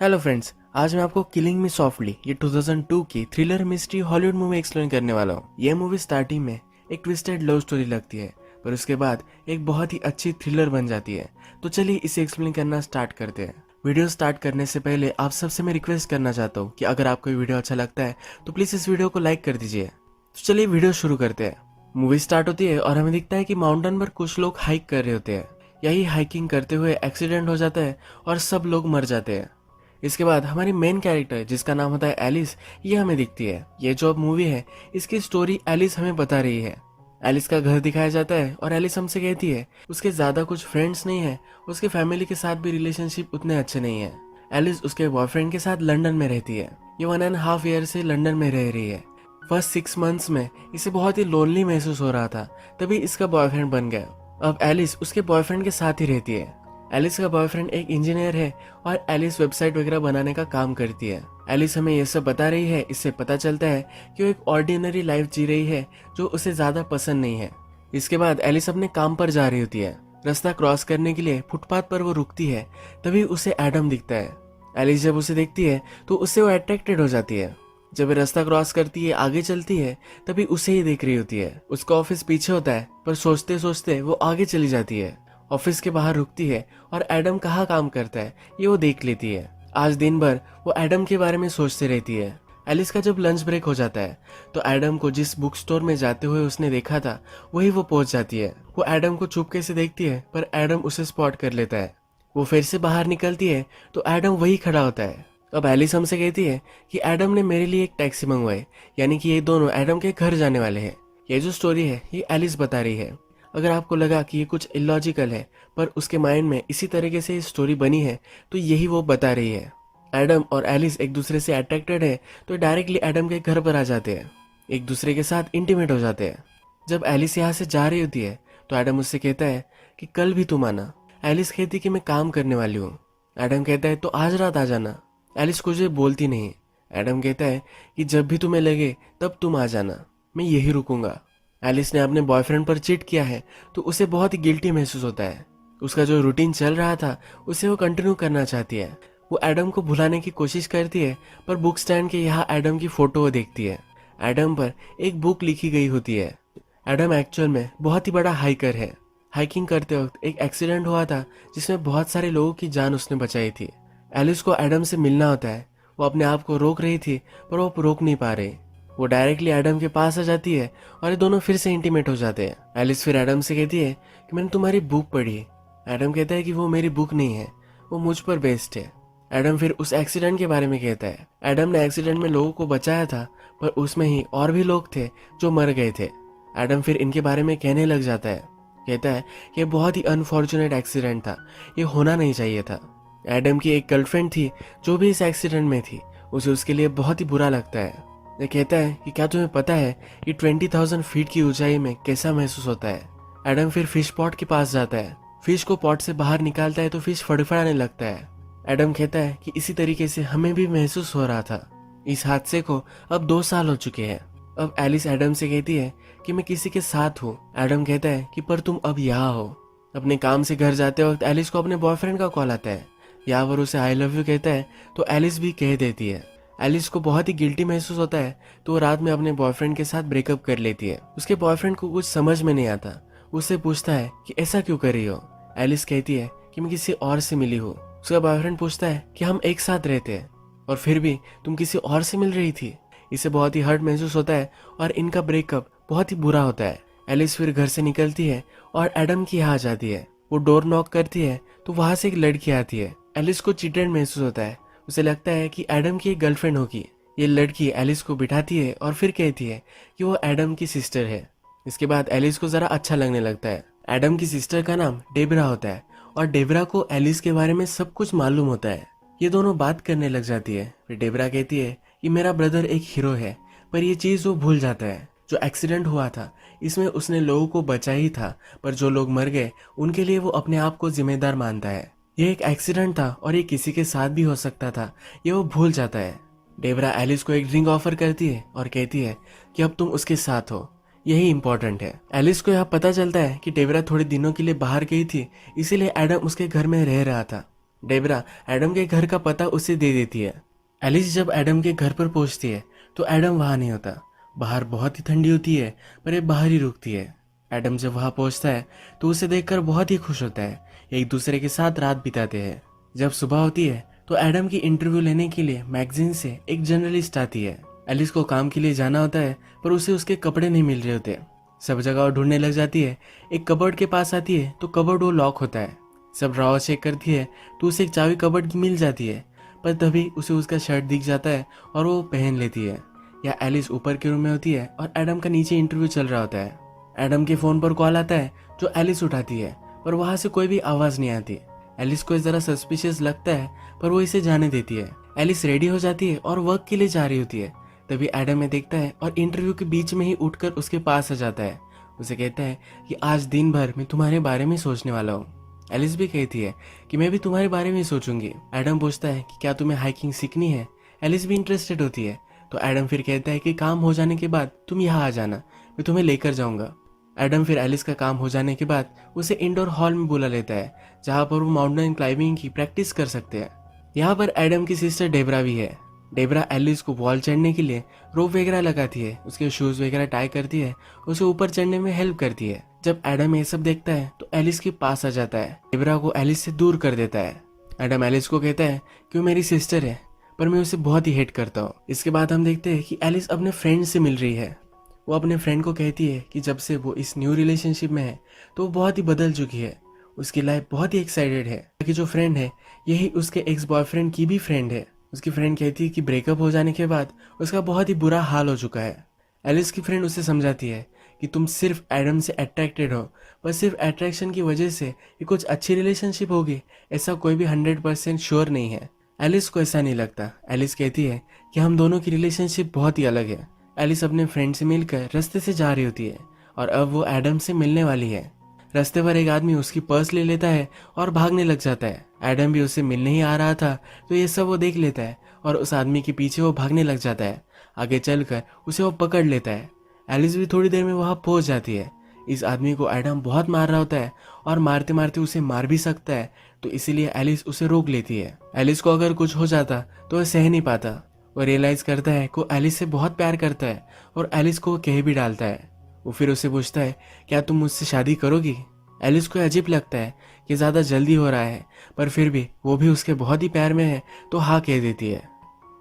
Hello friends, आज मैं आपको किलिंग मी सॉफ्टली ये 2002 की thriller mystery Hollywood movie explain करने वाला हूँ। यह मूवी स्टार्टिंग में एक ट्विस्टेड लव स्टोरी लगती है, पर उसके बाद एक बहुत ही अच्छी थ्रिलर बन जाती है। तो चलिए इसे एक्सप्लेन करना स्टार्ट करते हैं। वीडियो स्टार्ट करने से पहले आप सबसे मैं रिक्वेस्ट करना चाहता हूँ कि अगर आपको ये वीडियो अच्छा लगता है तो प्लीज इस वीडियो को लाइक कर दीजिए। तो चलिए वीडियो शुरू करते हैं। मूवी स्टार्ट होती है और हमें दिखता है कि माउंटेन पर कुछ लोग हाइक कर रहे होते हैं। यही हाइकिंग करते हुए एक्सीडेंट हो जाता है और सब लोग मर जाते हैं। इसके बाद हमारी मेन कैरेक्टर जिसका नाम होता है एलिस, ये हमें दिखती है। ये जो अब मूवी है इसकी स्टोरी एलिस हमें बता रही है। एलिस का घर दिखाया जाता है और एलिस हमसे कहती है उसके ज्यादा कुछ फ्रेंड्स नहीं है, उसके फैमिली के साथ भी रिलेशनशिप उतने अच्छे नहीं है। एलिस उसके बॉयफ्रेंड के साथ लंदन में रहती है। ये 1.5 ईयर से लंदन में रह रही है। फर्स्ट 6 मंथ्स में इसे बहुत ही लोनली महसूस हो रहा था, तभी इसका बॉयफ्रेंड बन गया। अब एलिस उसके बॉयफ्रेंड के साथ ही रहती है। एलिस का बॉयफ्रेंड एक इंजीनियर है और एलिस वेबसाइट वगैरह बनाने का काम करती है। एलिस हमें ये सब बता रही है। इससे पता चलता है कि वो एक ऑर्डिनरी लाइफ जी रही है जो उसे ज्यादा पसंद नहीं है। इसके बाद एलिस अपने काम पर जा रही होती है। रास्ता क्रॉस करने के लिए फुटपाथ पर वो रुकती है, तभी उसे एडम दिखता है। एलिस जब उसे देखती है तो उससे वो अट्रैक्टेड हो जाती है। जब वो रास्ता क्रॉस करती है, आगे चलती है, तभी उसे ही देख रही होती है। उसका ऑफिस पीछे होता है, पर सोचते सोचते वो आगे चली जाती है। ऑफिस के बाहर रुकती है और एडम कहाँ काम करता है ये वो देख लेती है। आज दिन भर वो एडम के बारे में सोचती रहती है। एलिस का जब लंच ब्रेक हो जाता है तो एडम को जिस बुक स्टोर में जाते हुए उसने देखा था वही वो पहुंच जाती है। वो एडम को चुपके से देखती है, पर एडम उसे स्पॉट कर लेता है। वो फिर से बाहर निकलती है तो एडम वही खड़ा होता है। अब एलिस हमसे कहती है कि एडम ने मेरे लिए एक टैक्सी मंगवाई, यानी कि ये दोनों एडम के घर जाने वाले हैं। ये जो स्टोरी है ये एलिस बता रही है। अगर आपको लगा कि ये कुछ इलॉजिकल है, पर उसके माइंड में इसी तरीके से स्टोरी बनी है, तो यही वो बता रही है। एडम और एलिस एक दूसरे से अट्रैक्टेड है तो डायरेक्टली एडम के घर पर आ जाते हैं, एक दूसरे के साथ इंटीमेट हो जाते हैं। जब एलिस यहाँ से जा रही होती है तो एडम उससे कहता है कि कल भी तुम आना। एलिस कहती कि मैं काम करने वाली हूँ। एडम कहता है तो आज रात आ जाना। एलिस कुछ भी बोलती नहीं। एडम कहता है कि जब भी तुम्हें लगे तब तुम आ जाना, मैं यही रुकूंगा। एलिस ने अपने बॉयफ्रेंड पर चीट किया है तो उसे बहुत ही गिल्टी महसूस होता है। उसका जो रूटीन चल रहा था उसे वो कंटिन्यू करना चाहती है। वो एडम को भुलाने की कोशिश करती है, पर बुक स्टैंड के यहाँ एडम की फोटो वो देखती है। एडम पर एक बुक लिखी गई होती है। एडम एक्चुअल में बहुत ही बड़ा हाइकर है। हाइकिंग करते वक्त एक एक्सीडेंट हुआ था जिसमें बहुत सारे लोगों की जान उसने बचाई थी। एलिस को एडम से मिलना होता है। वो अपने आप को रोक रही थी, पर वो रोक नहीं पा रही। वो डायरेक्टली एडम के पास आ जाती है और ये दोनों फिर से इंटीमेट हो जाते हैं। एलिस फिर एडम से कहती है कि मैंने तुम्हारी बुक पढ़ी। एडम कहता है कि वो मेरी बुक नहीं है, वो मुझ पर बेस्ड है। एडम फिर उस एक्सीडेंट के बारे में कहता है। एडम ने एक्सीडेंट में लोगों को बचाया था, पर उसमें ही और भी लोग थे जो मर गए थे। एडम फिर इनके बारे में कहने लग जाता है। कहता है कि ये बहुत ही अनफॉर्चुनेट एक्सीडेंट था, ये होना नहीं चाहिए था। एडम की एक गर्लफ्रेंड थी जो भी इस एक्सीडेंट में थी, उसे उसके लिए बहुत ही बुरा लगता है। ये कहता है कि क्या तुम्हें पता है कि 20,000 फीट की ऊंचाई में कैसा महसूस होता है। एडम फिर फिश पॉट के पास जाता है। फिश को पॉट से बाहर निकालता है तो फिश फड़फड़ाने लगता है। एडम कहता है कि इसी तरीके से हमें भी महसूस हो रहा था। इस हादसे को अब 2 साल हो चुके हैं। अब एलिस एडम से कहती है कि मैं किसी के साथ हूँ। एडम कहता है कि पर तुम अब यहाँ हो। अपने काम से घर जाते वक्त एलिस को अपने बॉयफ्रेंड का कॉल आता है। यहाँ पर उसे आई लव यू कहता है तो एलिस भी कह देती है। एलिस को बहुत ही गिल्टी महसूस होता है तो वो रात में अपने बॉयफ्रेंड के साथ ब्रेकअप कर लेती है। उसके बॉयफ्रेंड को कुछ समझ में नहीं आता। उससे पूछता है कि ऐसा क्यों कर रही हो। एलिस कहती है कि मैं किसी और से मिली हूँ। उसका बॉयफ्रेंड पूछता है कि हम एक साथ रहते हैं और फिर भी तुम किसी और से मिल रही थी। इसे बहुत ही हर्ट महसूस होता है और इनका ब्रेकअप बहुत ही बुरा होता है। एलिस फिर घर से निकलती है और एडम की यहाँ आ जाती है। वो डोर नॉक करती है तो वहां से एक लड़की आती है। एलिस को चिटेड महसूस होता है। उसे लगता है कि एडम की एक गर्लफ्रेंड होगी। ये लड़की एलिस को बिठाती है और फिर कहती है कि वो एडम की सिस्टर है। इसके बाद एलिस को जरा अच्छा लगने लगता है। एडम की सिस्टर का नाम डेबरा होता है और डेबरा को एलिस के बारे में सब कुछ मालूम होता है। ये दोनों बात करने लग जाती है। फिर डेबरा कहती है कि मेरा ब्रदर एक हीरो है, पर ये चीज वो भूल जाता है। जो एक्सीडेंट हुआ था इसमें उसने लोगों को बचाया ही था, पर जो लोग मर गए उनके लिए वो अपने आप को जिम्मेदार मानता है। ये एक एक्सीडेंट था और ये किसी के साथ भी हो सकता था, ये वो भूल जाता है। डेबरा एलिस को एक ड्रिंक ऑफर करती है और कहती है कि अब तुम उसके साथ हो, यही इंपॉर्टेंट है। एलिस को यहाँ पता चलता है कि डेबरा थोड़े दिनों के लिए बाहर गई थी, इसीलिए एडम उसके घर में रह रहा था। डेबरा एडम के घर का पता उसे दे देती है। एलिस जब एडम के घर पर पहुंचती है तो एडम वहां नहीं होता। बाहर बहुत ही ठंडी होती है पर ये बाहर ही रुकती है। एडम जब वहां पहुंचता है तो उसे देखकर बहुत ही खुश होता है। एक दूसरे के साथ रात बिताते हैं। जब सुबह होती है तो एडम की इंटरव्यू लेने के लिए मैगजीन से एक जर्नलिस्ट आती है। एलिस को काम के लिए जाना होता है पर उसे उसके कपड़े नहीं मिल रहे होते। सब जगह वो ढूंढने लग जाती है। एक कबर्ड के पास आती है तो कबर्ड वो लॉक होता है। सब ड्रॉवर चेक करती है तो उसे एक चाबी कबर्ड की मिल जाती है, पर तभी उसे उसका शर्ट दिख जाता है और वो पहन लेती है। या एलिस ऊपर के रूम में होती है और एडम का नीचे इंटरव्यू चल रहा होता है। एडम के फोन पर कॉल आता है जो एलिस उठाती है, पर वहां से कोई भी आवाज नहीं आती। एलिस को जरा सस्पिशियस लगता है पर वो इसे जाने देती है। एलिस रेडी हो जाती है और वर्क के लिए जा रही होती है। तभी एडम में देखता है और इंटरव्यू के बीच में ही उठकर उसके पास आ जाता है। उसे कहता है कि आज दिन भर मैं तुम्हारे बारे में सोचने वाला हूँ। एलिस भी कहती है कि मैं भी तुम्हारे बारे में सोचूंगी। एडम पूछता है कि क्या तुम्हें हाइकिंग सीखनी है। एलिस भी इंटरेस्टेड होती है तो एडम फिर कहता है कि काम हो जाने के बाद तुम यहाँ आ जाना, मैं तुम्हें लेकर जाऊंगा। एडम फिर एलिस का काम हो जाने के बाद उसे इंडोर हॉल में बुला लेता है जहाँ पर वो माउंटेन क्लाइंबिंग की प्रैक्टिस कर सकते हैं। यहाँ पर एडम की सिस्टर डेबरा भी है। डेबरा एलिस को वॉल चढ़ने के लिए रोप वगैरह लगाती है, उसके शूज वगैरह टाई करती है, उसे ऊपर चढ़ने में हेल्प करती है। जब एडम ये सब देखता है तो एलिस के पास आ जाता है। डेबरा को एलिस से दूर कर देता है। एडम एलिस को कहता है कि वो मेरी सिस्टर है पर मैं उसे बहुत ही हेट करता हूँ। इसके बाद हम देखते हैं कि एलिस अपने फ्रेंड से मिल रही है। वो अपने फ्रेंड को कहती है कि जब से वो इस न्यू रिलेशनशिप में है तो वो बहुत ही बदल चुकी है। उसकी लाइफ बहुत ही एक्साइटेड है कि जो फ्रेंड है यही उसके एक्स बॉयफ्रेंड की भी फ्रेंड है। उसकी फ्रेंड कहती है कि ब्रेकअप हो जाने के बाद उसका बहुत ही बुरा हाल हो चुका है। एलिस की फ्रेंड उसे समझाती है कि तुम सिर्फ एडम से अट्रैक्टेड हो, पर सिर्फ अट्रैक्शन की वजह से ये कुछ अच्छी रिलेशनशिप होगी ऐसा कोई भी 100% श्योर नहीं है। एलिस को ऐसा नहीं लगता। एलिस कहती है कि हम दोनों की रिलेशनशिप बहुत ही अलग है। एलिस अपने फ्रेंड से मिलकर रास्ते से जा रही होती है और अब वो एडम से मिलने वाली है। रास्ते पर एक आदमी उसकी पर्स ले लेता है और भागने लग जाता है। एडम भी उससे मिलने ही आ रहा था तो ये सब वो देख लेता है और उस आदमी के पीछे वो भागने लग जाता है। आगे चलकर उसे वो पकड़ लेता है। एलिस भी थोड़ी देर में वहां पहुंच जाती है। इस आदमी को एडम बहुत मार रहा होता है और मारते मारते उसे मार भी सकता है, तो इसीलिए एलिस उसे रोक लेती है। एलिस को अगर कुछ हो जाता तो वह सह नहीं पाता। वो रियलाइज करता है कि एलिस से बहुत प्यार करता है और एलिस को कह भी डालता है। वो फिर उसे पूछता है क्या तुम मुझसे शादी करोगी। एलिस को अजीब लगता है कि ज्यादा जल्दी हो रहा है, पर फिर भी वो भी उसके बहुत ही प्यार में है तो हाँ कह देती है।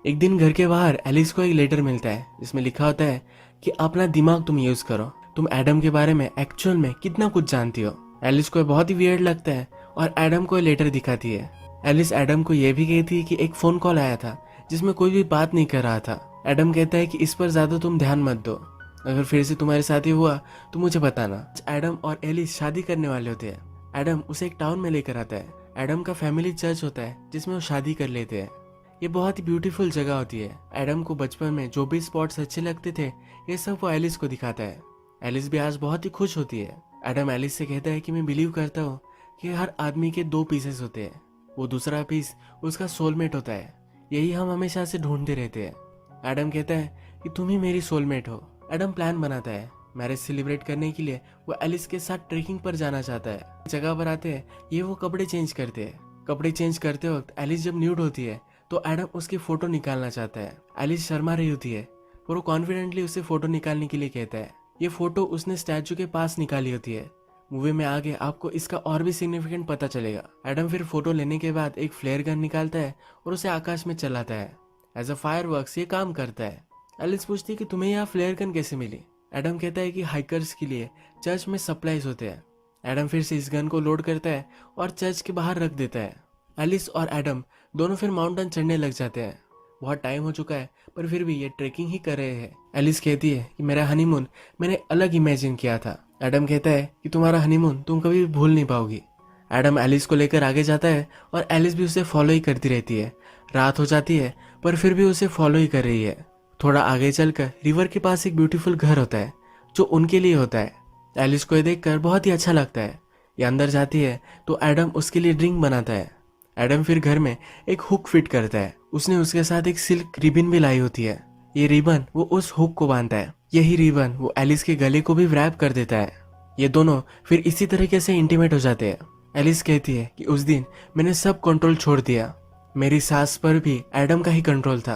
एक दिन घर के बाहर एलिस को एक लेटर मिलता है जिसमें लिखा होता है कि अपना दिमाग तुम यूज करो, तुम एडम के बारे में एक्चुअल में कितना कुछ जानती हो। एलिस को बहुत ही वियर्ड लगता है और एडम को लेटर दिखाती है। एलिस एडम को यह भी कहती है कि एक फोन कॉल आया था जिसमें कोई भी बात नहीं कर रहा था। एडम कहता है कि इस पर ज्यादा तुम ध्यान मत दो, अगर फिर से तुम्हारे साथ ही हुआ तो मुझे बताना। एडम और एलिस शादी करने वाले होते हैं। एडम उसे एक टाउन में लेकर आता है। एडम का फैमिली चर्च होता है जिसमें वो शादी कर लेते हैं। ये बहुत ही ब्यूटीफुल जगह होती है। एडम को बचपन में जो भी स्पॉट्स अच्छे लगते थे ये सब वो एलिस को दिखाता है। एलिस भी आज बहुत ही खुश होती है। एडम एलिस से कहता है कि मैं बिलीव करता हूँ कि हर आदमी के दो पीसेस होते हैं, वो दूसरा पीस उसका सोलमेट होता है, यही हम हमेशा से ढूंढते रहते हैं। एडम कहता है कि तुम ही मेरी सोलमेट हो। एडम प्लान बनाता है। मैरिज सेलिब्रेट करने के लिए वो एलिस के साथ ट्रेकिंग पर जाना चाहता है। जगह पर आते हैं ये वो कपड़े चेंज करते हैं। कपड़े चेंज करते वक्त एलिस जब न्यूड होती है तो एडम उसकी फोटो निकालना चाहता है। एलिस शर्मा रही होती है और वो कॉन्फिडेंटली उसे फोटो निकालने के लिए कहता है। ये फोटो उसने स्टैचू के पास निकाली होती है। मूवी में आगे आपको इसका और भी सिग्निफिकेंट पता चलेगा। एडम फिर फोटो लेने के बाद एक फ्लेयर गन निकालता है और उसे आकाश में चलाता है। एज अ फायरवर्क्स ये काम करता है। एलिस पूछती है कि तुम्हें यहाँ फ्लेयर गन कैसे मिली। एडम कहता है कि हाइकर्स के लिए चर्च में सप्लाईज होते हैं। एडम फिर से इस गन को लोड करता है और चर्च के बाहर रख देता है। एलिस और एडम दोनों फिर माउंटेन चढ़ने लग जाते हैं। बहुत टाइम हो चुका है पर फिर भी ये ट्रेकिंग ही कर रहे हैं। एलिस कहती है कि मेरा हनीमून मैंने अलग इमेजिन किया था। एडम कहता है कि तुम्हारा हनीमून तुम कभी भी भूल नहीं पाओगी। एडम एलिस को लेकर आगे जाता है और एलिस भी उसे फॉलो ही करती रहती है। रात हो जाती है पर फिर भी उसे फॉलो ही कर रही है। थोड़ा आगे चलकर रिवर के पास एक ब्यूटीफुल घर होता है जो उनके लिए होता है। एलिस को ये देखकर बहुत ही अच्छा लगता है। ये अंदर जाती है तो एडम उसके लिए ड्रिंक बनाता है। एडम फिर घर में एक हुक फिट करता है। उसने उसके साथ एक सिल्क रिबन भी लाई होती है। ये रिबन वो उस हुक को बांधता है। यही रिबन वो एलिस के गले को भी रैप कर देता है। ये दोनों फिर इसी तरीके से इंटीमेट हो जाते हैं। एलिस कहती है कि उस दिन मैंने सब कंट्रोल छोड़ दिया, मेरी सांस पर भी एडम का ही कंट्रोल था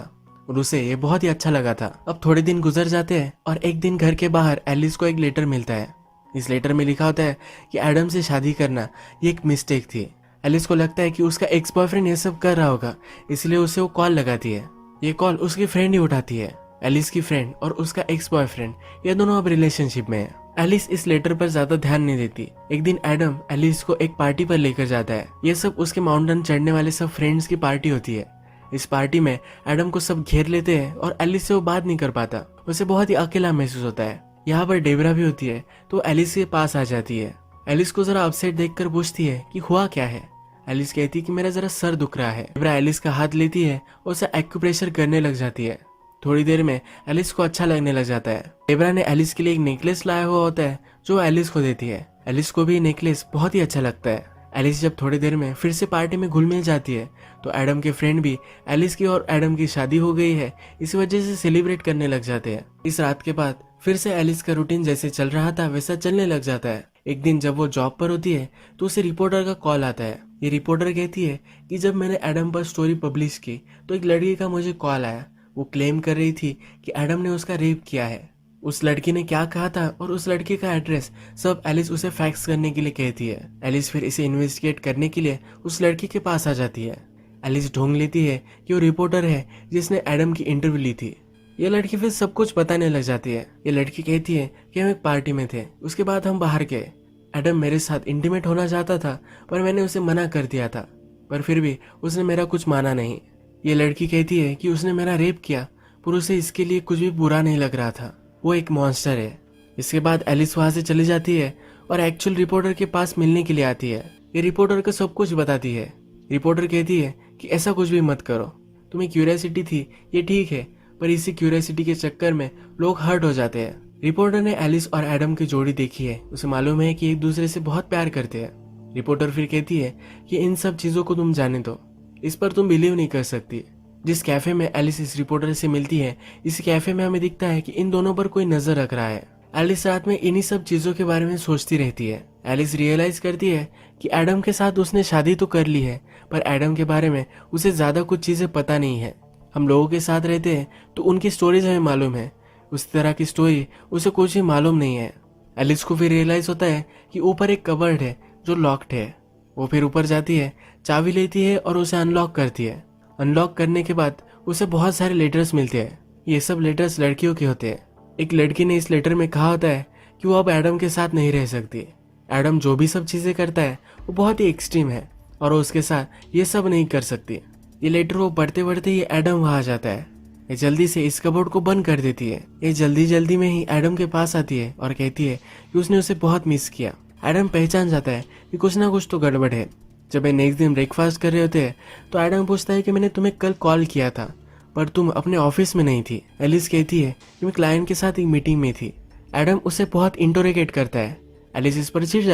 और उसे ये बहुत ही अच्छा लगा था। अब थोड़े दिन गुजर जाते हैं और एक दिन घर के बाहर एलिस को एक लेटर मिलता है। इस लेटर में लिखा होता है कि एडम से शादी करना ये एक मिस्टेक थी। एलिस को लगता है कि उसका एक्स बॉयफ्रेंड ये सब कर रहा होगा, इसलिए उसे वो कॉल लगाती है। ये कॉल उसकी फ्रेंड ही उठाती है। एलिस की फ्रेंड और उसका एक्स बॉयफ्रेंड ये दोनों अब रिलेशनशिप में है। एलिस इस लेटर पर ज्यादा ध्यान नहीं देती। एक दिन एडम एलिस को एक पार्टी पर लेकर जाता है। ये सब उसके माउंटेन चढ़ने वाले सब फ्रेंड्स की पार्टी होती है। इस पार्टी में एडम को सब घेर लेते हैं और एलिस से वो बात नहीं कर पाता। उसे बहुत ही अकेला महसूस होता है। यहाँ पर डेबरा भी होती है तो एलिस के पास आ जाती है। एलिस को जरा अपसेट देखकर पूछती है कि हुआ क्या है। एलिस कहती है कि मेरा जरा सर दुख रहा है। डेबरा एलिस का हाथ लेती है और उसे एक्यूप्रेशर करने लग जाती है। थोड़ी देर में एलिस को अच्छा लगने लग जाता है। डेबरा ने एलिस के लिए एक नेकलेस लाया हुआ होता है जो एलिस को देती है। एलिस को भी नेकलेस बहुत ही अच्छा लगता है। एलिस जब थोड़ी देर में फिर से पार्टी में घुल मिल जाती है तो एडम के फ्रेंड भी एलिस की और एडम की शादी हो गई है इस वजह से सेलिब्रेट करने लग जाते हैं। इस रात के बाद फिर से एलिस का रूटीन जैसे चल रहा था वैसा चलने लग जाता है। एक दिन जब वो जॉब पर होती है तो उसे रिपोर्टर का कॉल आता है। ये रिपोर्टर कहती है कि जब मैंने एडम पर स्टोरी पब्लिश की तो एक लड़की का मुझे कॉल आया। वो क्लेम कर रही थी कि एडम ने उसका रेप किया है। उस लड़की ने क्या कहा था और उस लड़की का एड्रेस सब एलिस उसे फैक्स करने के लिए कहती है। एलिस फिर इसे इन्वेस्टिगेट करने के लिए उस लड़की के पास आ जाती है। एलिस ढूंढ लेती है कि वो रिपोर्टर है जिसने एडम की इंटरव्यू ली थी। ये लड़की फिर सब कुछ बताने लग जाती है। ये लड़की कहती है कि हम एक पार्टी में थे, उसके बाद हम बाहर गए। एडम मेरे साथ इंटीमेट होना चाहता था पर मैंने उसे मना कर दिया था, पर फिर भी उसने मेरा कुछ माना नहीं। ये लड़की कहती है कि उसने मेरा रेप किया पर उसे इसके लिए कुछ भी बुरा नहीं लग रहा था, वो एक मॉन्स्टर है। इसके बाद एलिस वहां से चली जाती है और एक्चुअल रिपोर्टर के पास मिलने के लिए आती है। ये रिपोर्टर को सब कुछ बताती है। रिपोर्टर कहती है कि ऐसा कुछ भी मत करो, तुम्हें क्यूरियोसिटी थी ये ठीक है, पर इसी क्यूरियोसिटी के चक्कर में लोग हर्ट हो जाते हैं। रिपोर्टर ने एलिस और एडम की जोड़ी देखी है, उसे मालूम है कि एक दूसरे से बहुत प्यार करते हैं। रिपोर्टर फिर कहती है कि इन सब चीजों को तुम जाने दो, इस पर तुम बिलीव नहीं कर सकती। जिस कैफे में एलिस इस रिपोर्टर से मिलती है, इस कैफे में हमें दिखता है कि इन दोनों पर कोई नजर रख रहा है। एलिस रात में इन्हीं सब चीजों के बारे में सोचती रहती है। एलिस रियलाइज करती है कि एडम के साथ उसने शादी तो कर ली है पर एडम के बारे में उसे ज्यादा कुछ चीजें पता नहीं है। हम लोगों के साथ रहते हैं तो उनकी स्टोरीज हमें मालूम है, उस तरह की स्टोरी उसे कुछ भी मालूम नहीं है। एलिस को फिर रियलाइज होता है कि ऊपर एक कबर्ड है जो लॉक्ड है। वो फिर ऊपर जाती है, चाबी लेती है और उसे अनलॉक करती है। अनलॉक करने के बाद उसे बहुत सारे लेटर्स मिलते हैं। ये सब लेटर्स लड़कियों के होते हैं। एक लड़की ने इस लेटर में कहा होता है कि वो अब एडम के साथ नहीं रह सकती। एडम जो भी सब चीजें करता है वो बहुत ही एक्सट्रीम है और वो उसके साथ ये सब नहीं कर सकती। ये लेटर वो पढ़ते पढ़ते ही एडम वहां आ जाता है। ये जल्दी से इस कबोर्ड को बंद कर देती है। ये जल्दी जल्दी में ही एडम के पास आती है और कहती है कि उसने उसे बहुत मिस किया। एडम पहचान जाता है कि कुछ ना कुछ तो गड़बड़ है। जब वे नेक्स्ट दिन ब्रेकफास्ट कर रहे होते हैं तो एडम पूछता है कि मैंने तुम्हें कल कॉल किया था पर तुम अपने ऑफिस में नहीं थी। एलिस कहती है कि मैं क्लाइंट के साथ एक मीटिंग में थी। एडम उसे बहुत इंटरोगेट करता है। एलिस इस पर चिढ़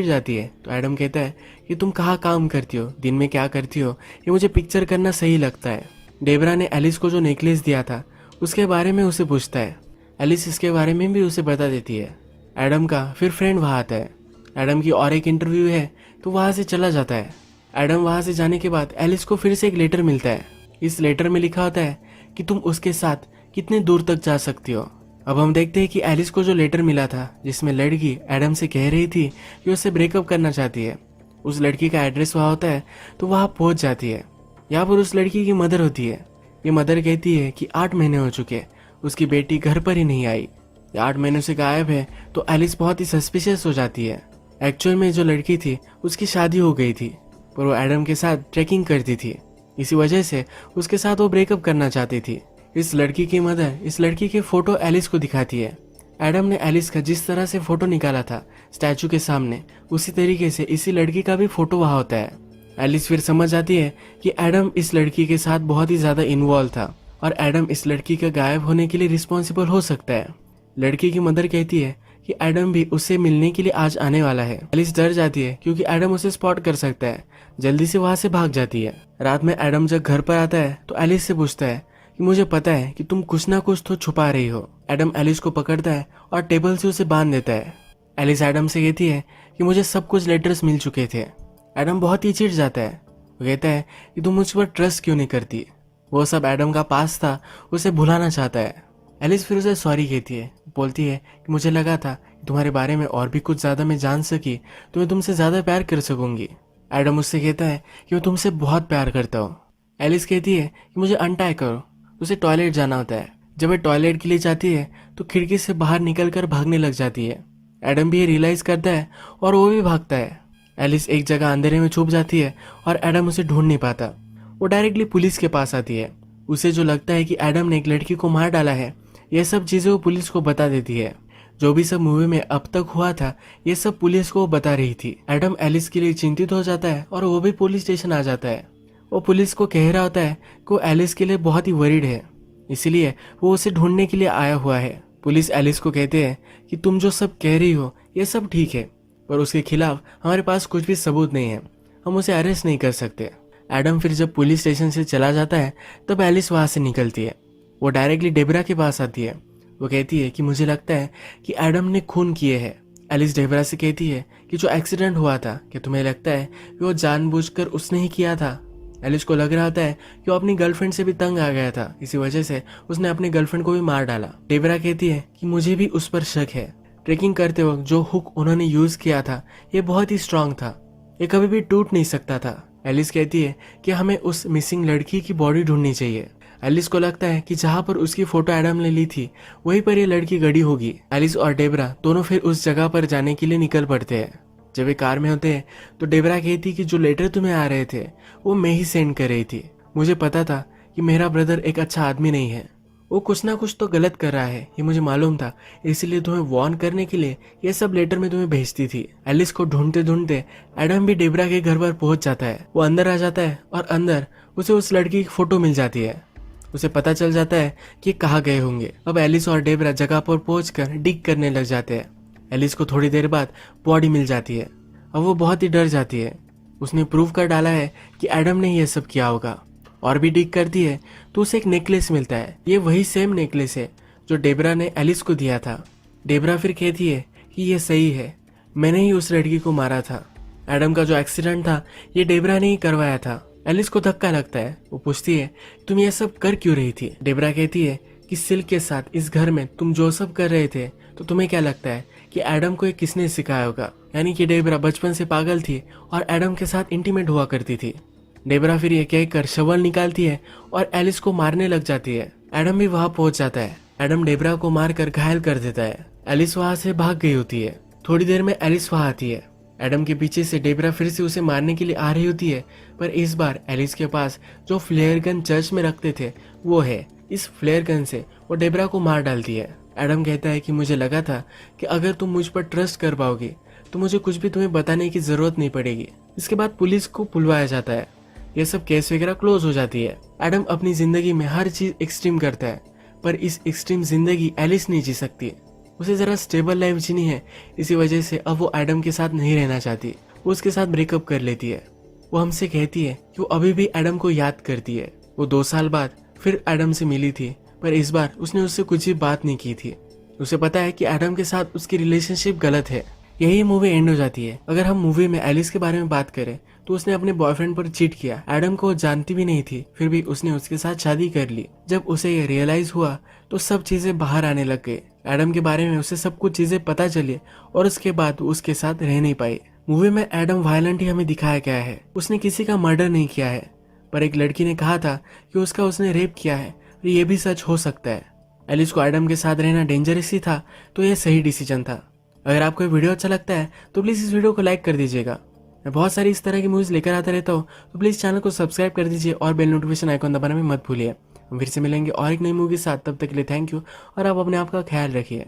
जाती है तो एडम कहता है कि तुम कहाँ काम करती हो, दिन में क्या करती हो, ये मुझे पिक्चर करना सही लगता है। डेबरा ने एलिस को जो नेकलेस दिया था उसके बारे में उसे पूछता है। एलिस इसके बारे में भी उसे बता देती है। एडम का फिर फ्रेंड वहां आता है। एडम की और एक इंटरव्यू है तो वहां से चला जाता है। एडम वहां से जाने के बाद एलिस को फिर से एक लेटर मिलता है। इस लेटर में लिखा होता है कि तुम उसके साथ कितने दूर तक जा सकती हो। अब हम देखते हैं कि एलिस को जो लेटर मिला था जिसमें लड़की एडम से कह रही थी कि उससे ब्रेकअप करना चाहती है, उस लड़की का एड्रेस वहां होता है तो वहां पहुंच जाती है। यहाँ पर उस लड़की की मदर होती है। ये मदर कहती है कि 8 महीने हो चुके, उसकी बेटी घर पर ही नहीं आई, 8 महीनों से गायब है। तो एलिस बहुत ही सस्पिशियस हो जाती है। एक्चुअल में जो लड़की थी उसकी शादी हो गई थी पर वो एडम के साथ ट्रैकिंग करती थी, इसी वजह से उसके साथ वो ब्रेकअप करना चाहती थी। इस लड़की की मदर इस लड़की के फोटो एलिस को दिखाती है। एडम ने एलिस का जिस तरह से फोटो निकाला था स्टैचू के सामने, उसी तरीके से इसी लड़की का भी फोटो वहां होता है। एलिस फिर समझ जाती है कि एडम इस लड़की के साथ बहुत ही ज्यादा इन्वॉल्व था और एडम इस लड़की का गायब होने के लिए रिस्पॉन्सिबल हो सकता है। लड़की की मदर कहती है कि एडम भी उससे मिलने के लिए आज आने वाला है। एलिस डर जाती है क्योंकि एडम उसे स्पॉट कर सकता है। जल्दी से वहां से भाग जाती है। रात में एडम जब घर पर आता है तो एलिस से पूछता है कि मुझे पता है कि तुम कुछ ना कुछ तो छुपा रही हो। एडम एलिस को पकड़ता है और टेबल से उसे बांध देता है। एलिस एडम से कहती है कि मुझे सब कुछ लेटर्स मिल चुके थे। एडम बहुत ही चिढ़ जाता है। वो कहता है कि तुम मुझ पर ट्रस्ट क्यों नहीं करती। वो सब एडम का पास था, उसे भुलाना चाहता है। एलिस फिर उसे सॉरी कहती है, बोलती है कि मुझे लगा था कि तुम्हारे बारे में और भी कुछ ज़्यादा मैं जान सकी तो मैं तुमसे ज़्यादा प्यार कर सकूंगी। एडम उससे कहता है कि मैं तुमसे बहुत प्यार करता हूँ। एलिस कहती है कि मुझे अनटाई करो। उसे टॉयलेट जाना होता है। जब वह टॉयलेट के लिए जाती है तो खिड़की से बाहर निकलकर भागने लग जाती है। एडम भी ये रियलाइज करता है और वो भी भागता है। एलिस एक जगह अंधेरे में छुप जाती है और एडम उसे ढूंढ नहीं पाता। वो डायरेक्टली पुलिस के पास आती है। उसे जो लगता है कि एडम ने एक लड़की को मार डाला है, यह सब चीज़ें वो पुलिस को बता देती है। जो भी सब मूवी में अब तक हुआ था ये सब पुलिस को बता रही थी। एडम एलिस के लिए चिंतित हो जाता है और वो भी पुलिस स्टेशन आ जाता है। वो पुलिस को कह रहा होता है कि वो एलिस के लिए बहुत ही वरीड है, इसलिए वो उसे ढूंढने के लिए आया हुआ है। पुलिस एलिस को कहते हैं कि तुम जो सब कह रही हो ये सब ठीक है, पर उसके खिलाफ हमारे पास कुछ भी सबूत नहीं है, हम उसे अरेस्ट नहीं कर सकते। एडम फिर जब पुलिस स्टेशन से चला जाता है तब एलिस वहां से निकलती है। वो डायरेक्टली डेबरा के पास आती है। वो कहती है कि मुझे लगता है कि एडम ने खून किए हैं। एलिस डेबरा से कहती है कि जो एक्सीडेंट हुआ था, कि तुम्हें लगता है कि वो जानबूझकर उसने ही किया था। एलिस को लग रहा होता है कि वो अपनी गर्लफ्रेंड से भी तंग आ गया था, इसी वजह से उसने अपनी गर्लफ्रेंड को भी मार डाला। डेबरा कहती है कि मुझे भी उस पर शक है। ट्रेकिंग करते वक्त जो हुक उन्होंने यूज किया था ये बहुत ही स्ट्रांग था, ये कभी भी टूट नहीं सकता था। एलिस कहती है कि हमें उस मिसिंग लड़की की बॉडी ढूंढनी चाहिए। एलिस को लगता है कि जहां पर उसकी फोटो एडम ने ली थी वहीं पर ये लड़की गड़ी होगी। एलिस और डेबरा दोनों फिर उस जगह पर जाने के लिए निकल पड़ते हैं। जब वे कार में होते हैं तो डेबरा कहती कि जो लेटर तुम्हें आ रहे थे वो मैं ही सेंड कर रही थी। मुझे पता था कि मेरा ब्रदर एक अच्छा आदमी नहीं है, वो कुछ ना कुछ तो गलत कर रहा है, ये मुझे मालूम था, इसलिए तुम्हें वार्न करने के लिए ये सब लेटर में तुम्हें भेजती थी। एलिस को ढूंढते ढूंढते एडम भी डेबरा के घर पर पहुंच जाता है। वो अंदर आ जाता है और अंदर उसे उस लड़की की फोटो मिल जाती है। उसे पता चल जाता है कि कहाँ गए होंगे। अब एलिस और डेबरा जगह पर पहुंचकर डिग करने लग जाते हैं। एलिस को थोड़ी देर बाद बॉडी मिल जाती है। अब वो बहुत ही डर जाती है। उसने प्रूव कर डाला है कि एडम ने यह सब किया होगा। और भी डिग करती है तो उसे एक नेकलेस मिलता है। ये वही सेम नेकलेस है जो डेबरा ने एलिस को दिया था। डेबरा फिर कहती है कि ये सही है, मैंने ही उस लड़की को मारा था। एडम का जो एक्सीडेंट था ये डेबरा ने ही करवाया था। एलिस को धक्का लगता है। वो पूछती है तुम ये सब कर क्यों रही थी। डेबरा कहती है कि सिल्क के साथ इस घर में तुम जो सब कर रहे थे तो तुम्हें क्या लगता है कि एडम को ये किसने सिखाया होगा। यानी कि डेबरा बचपन से पागल थी और एडम के साथ इंटीमेट हुआ करती थी। डेबरा फिर ये कहकर शवल निकालती है और एलिस को मारने लग जाती है। एडम भी वहां पहुंच जाता है। एडम डेबरा को मारकर घायल कर देता है। एलिस वहां से भाग गई होती है। थोड़ी देर में एलिस वहां आती है। एडम के पीछे से डेबरा फिर से उसे मारने के लिए आ रही होती है, पर इस बार एलिस के पास जो फ्लेयर गन चर्च में रखते थे वो है। इस फ्लेयर गन से वो डेबरा को मार डालती है। एडम कहता है कि मुझे लगा था कि अगर तुम मुझ पर ट्रस्ट कर पाओगी तो मुझे कुछ भी तुम्हें बताने की जरूरत नहीं पड़ेगी। इसके बाद पुलिस को बुलवाया जाता है। यह सब केस वगैरह क्लोज हो जाती है। एडम अपनी जिंदगी में हर चीज एक्सट्रीम करता है, पर इस एक्सट्रीम जिंदगी एलिस नहीं जी सकती। उसे जरा स्टेबल लाइफ जीनी है, इसी वजह से अब वो एडम के साथ नहीं रहना चाहती। वो उसके साथ ब्रेकअप कर लेती है। वो हमसे कहती है कि वो अभी भी एडम को याद करती है। वो 2 साल बाद फिर एडम से मिली थी, पर इस बार उसने उससे कुछ भी बात नहीं की थी। उसे पता है कि एडम के साथ उसकी रिलेशनशिप गलत है। यही मूवी एंड हो जाती है। अगर हम मूवी में एलिस के बारे में बात करें तो उसने अपने बॉयफ्रेंड पर चीट किया। एडम को जानती भी नहीं थी, फिर भी उसने उसके साथ शादी कर ली। जब उसे ये रियलाइज हुआ तो सब चीजें बाहर आने लग गई। एडम के बारे में उसे सब कुछ चीजें पता चली और उसके बाद वो उसके साथ रह नहीं पाई। मूवी में एडम वायलेंट ही हमें दिखाया गया है। उसने किसी का मर्डर नहीं किया है, पर एक लड़की ने कहा था कि उसने रेप किया है। ये भी सच हो सकता है। एलिस को एडम के साथ रहना डेंजरस ही था, तो यह सही डिसीजन था। अगर आपको ये वीडियो अच्छा लगता है तो प्लीज़ इस वीडियो को लाइक कर दीजिएगा। मैं बहुत सारी इस तरह की मूवीज़ लेकर आता रहता हूँ, तो प्लीज़ चैनल को सब्सक्राइब कर दीजिए और बेल नोटिफिकेशन आइकॉन दबाना भी मत भूलिए। हम फिर से मिलेंगे और एक नई मूवी के साथ। तब तक के लिए थैंक यू और आप अपने आप का ख्याल रखिए।